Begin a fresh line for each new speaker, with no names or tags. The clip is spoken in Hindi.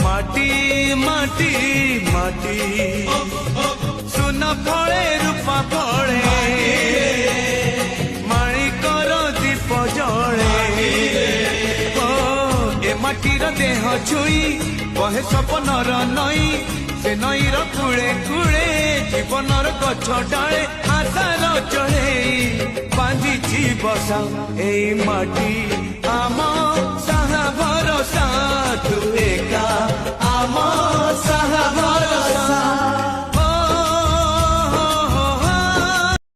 माटी माटी माटी माटी सुना फले रूपा फले माणिकर दीप जले ए माटीर देह छुई कहे सपनर नई से नईर कूले कूले जीवनर गछ डाले आशार चढ़े बांधिछि बसा ए माटी।